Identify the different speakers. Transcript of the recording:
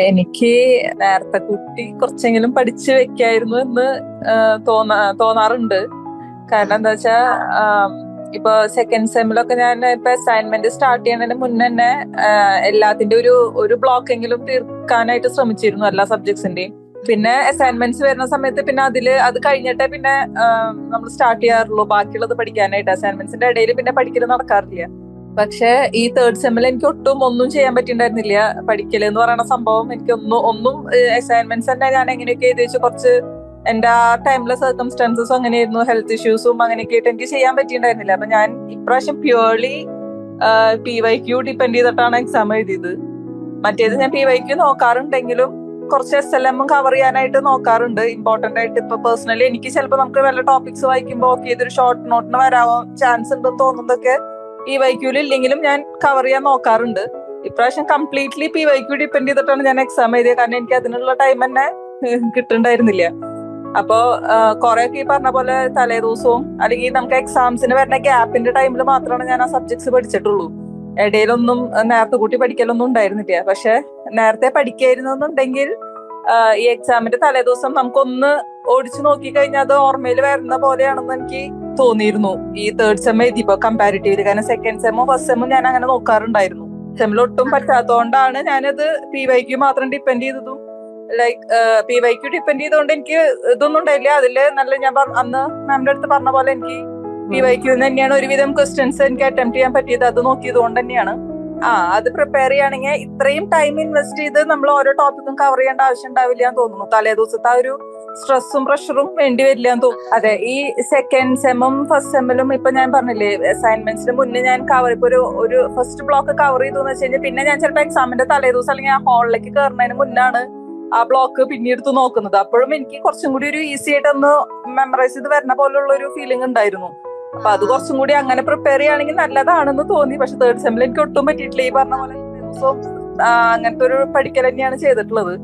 Speaker 1: എനിക്ക് നേരത്തെ കുട്ടി കുറച്ചെങ്കിലും പഠിച്ചു വെക്കായിരുന്നു എന്ന് തോന്നാറുണ്ട്. കാരണം എന്താ വെച്ചാ ഇപ്പൊ സെക്കൻഡ് സെമ്മിലൊക്കെ ഞാൻ ഇപ്പൊ അസൈൻമെന്റ് സ്റ്റാർട്ട് ചെയ്യുന്നതിന് മുന്നേ തന്നെ എല്ലാത്തിന്റെ ഒരു ബ്ലോക്കെങ്കിലും തീർക്കാനായിട്ട് ശ്രമിച്ചിരുന്നു, എല്ലാ സബ്ജക്ട്സിന്റെയും. പിന്നെ അസൈൻമെന്റ്സ് വരുന്ന സമയത്ത് പിന്നെ അത് കഴിഞ്ഞിട്ടേ പിന്നെ നമ്മൾ സ്റ്റാർട്ട് ചെയ്യാറുള്ളൂ ബാക്കിയുള്ളത് പഠിക്കാനായിട്ട്. അസൈൻമെന്റ്സിന്റെ ഇടയിൽ പിന്നെ പഠിക്കൽ നടക്കാറില്ല. പക്ഷെ ഈ തേർഡ് സെമ്മിൽ എനിക്ക് ഒട്ടും ഒന്നും ചെയ്യാൻ പറ്റിണ്ടായിരുന്നില്ല. പഠിക്കല് എന്ന് പറയുന്ന സംഭവം എനിക്ക് ഒന്നും അസൈൻമെന്റ്സ് തന്നെ ഞാൻ എങ്ങനെയൊക്കെ എഴുതി വെച്ച് കുറച്ച് എന്റെ ആ ടൈമിലെ സർക്കംസ്റ്റാൻസസും അങ്ങനെയായിരുന്നു, ഹെൽത്ത് ഇഷ്യൂസും അങ്ങനെയൊക്കെ ആയിട്ട് എനിക്ക് ചെയ്യാൻ പറ്റിയിട്ടുണ്ടായിരുന്നില്ല. അപ്പൊ ഞാൻ ഇപ്രാവശ്യം പ്യുവർലി PYQ ഡിപ്പെൻഡ് ചെയ്തിട്ടാണ് എക്സാം എഴുതിയത്. മറ്റേത് ഞാൻ PYQ നോക്കാറുണ്ടെങ്കിലും കുറച്ച് SLM കവർ ചെയ്യാനായിട്ട് നോക്കാറുണ്ട്, ഇമ്പോർട്ടന്റ് ആയിട്ട്. ഇപ്പൊ പേഴ്സണലി എനിക്ക് ചിലപ്പോൾ നമുക്ക് വല്ല ടോപ്പിക്സ് വായിക്കുമ്പോൾ ഓക്കെ ഇതൊരു ഷോർട്ട് നോട്ടിന് വരാൻ ചാൻസ് ഉണ്ടെന്ന് തോന്നുന്നതൊക്കെ PYQ ഇല്ലെങ്കിലും ഞാൻ കവർ ചെയ്യാൻ നോക്കാറുണ്ട്. ഇപ്രാവശ്യം കംപ്ലീറ്റ്ലി PYQ ഡിപ്പെൻഡ് ചെയ്തിട്ടാണ് ഞാൻ എക്സാം എഴുതിയത്. കാരണം എനിക്ക് അതിനുള്ള ടൈം തന്നെ കിട്ടുന്നുണ്ടായിരുന്നില്ല. അപ്പോ കുറെയൊക്കെ ഈ പറഞ്ഞ പോലെ തലേ ദിവസവും അല്ലെങ്കിൽ നമുക്ക് എക്സാംസിന് വരുന്ന ഗ്യാപ്പിന്റെ ടൈമിൽ മാത്രമാണ് ഞാൻ ആ സബ്ജക്ട്സ് പഠിച്ചിട്ടുള്ളൂ. ഇടയിലൊന്നും നേരത്തെ കൂട്ടി പഠിക്കലൊന്നും ഉണ്ടായിരുന്നില്ല. പക്ഷെ നേരത്തെ പഠിക്കായിരുന്നുണ്ടെങ്കിൽ ഈ എക്സാമിന്റെ തലേ ദിവസം നമുക്കൊന്ന് ഓടിച്ചു നോക്കി കഴിഞ്ഞാൽ അത് ഓർമ്മയിൽ വരുന്ന പോലെയാണെന്ന് എനിക്ക് തോന്നിയിരുന്നു ഈ തേർഡ് സെം എഴുതിയപ്പോ കമ്പാരിറ്റീവ്ലി. കാരണം സെക്കൻഡ് സെമ്മും ഫസ്റ്റ് സെമ്മും ഞാൻ അങ്ങനെ നോക്കാറുണ്ടായിരുന്നു. സെമ്മിൽ ഒട്ടും പറ്റാത്തതുകൊണ്ടാണ് ഞാനത് PYQ മാത്രം ഡിപ്പെൻഡ് ചെയ്തതും. ലൈക്ക് PYQ ഡിപ്പെൻഡ് ചെയ്തുകൊണ്ട് എനിക്ക് ഇതൊന്നും ഉണ്ടായില്ല. അതില് നല്ല ഞാൻ അന്ന് മാമിന്റെ അടുത്ത് പറഞ്ഞ പോലെ എനിക്ക് PYQ തന്നെയാണ് ഒരുവിധം ക്വസ്റ്റ്യൻസ് എനിക്ക് അറ്റംപ്റ്റ് ചെയ്യാൻ പറ്റിയത്. അത് നോക്കിയത് കൊണ്ട് തന്നെയാണ്. അത് പ്രിപ്പയർ ചെയ്യുകയാണെങ്കിൽ ഇത്രയും ടൈം ഇൻവെസ്റ്റ് ചെയ്ത് നമ്മൾ ഓരോ ടോപ്പിക്കും കവർ ചെയ്യേണ്ട ആവശ്യം ഉണ്ടാവില്ല എന്ന് തോന്നുന്നു. തലേ ദിവസത്തെ ആ ഒരു സ്ട്രെസ്സും പ്രഷറും വേണ്ടി വരില്ല എന്ന് തോന്നുന്നു. അതെ, ഈ സെക്കൻഡ് സെമ്മും ഫസ്റ്റ് സെമ്മിലും ഇപ്പൊ ഞാൻ പറഞ്ഞില്ലേ, അസൈൻമെന്റ്സിന് മുന്നേ ഞാൻ ഇപ്പൊ ഒരു ഫസ്റ്റ് ബ്ലോക്ക് കവർ ചെയ്തു എന്ന് വെച്ച് കഴിഞ്ഞാൽ പിന്നെ ഞാൻ ചിലപ്പോൾ എക്സാമിന്റെ തലേ ദിവസം അല്ലെങ്കിൽ ആ ഹാളിലേക്ക് കയറുന്നതിന് മുന്നാണ് ആ ബ്ലോക്ക് പിന്നീട് നോക്കുന്നത്. അപ്പോഴും എനിക്ക് കുറച്ചും കൂടി ഒരു ഈസി ആയിട്ട് ഒന്ന് മെമ്മറൈസ് ചെയ്ത് വരുന്ന പോലുള്ള ഒരു ഫീലിംഗ് ഉണ്ടായിരുന്നു. അപ്പൊ അത് കുറച്ചും കൂടി അങ്ങനെ പ്രിപ്പയർ ചെയ്യുകയാണെങ്കിൽ നല്ലതാണെന്ന് തോന്നി. പക്ഷെ തേർഡ് സെമ്മിൽ എനിക്ക് ഒട്ടും പറ്റിയിട്ടില്ല. ഈ പറഞ്ഞ പോലെ ദിവസവും അങ്ങനത്തെ ഒരു പഠിക്കൽ തന്നെയാണ് ചെയ്തിട്ടുള്ളത്.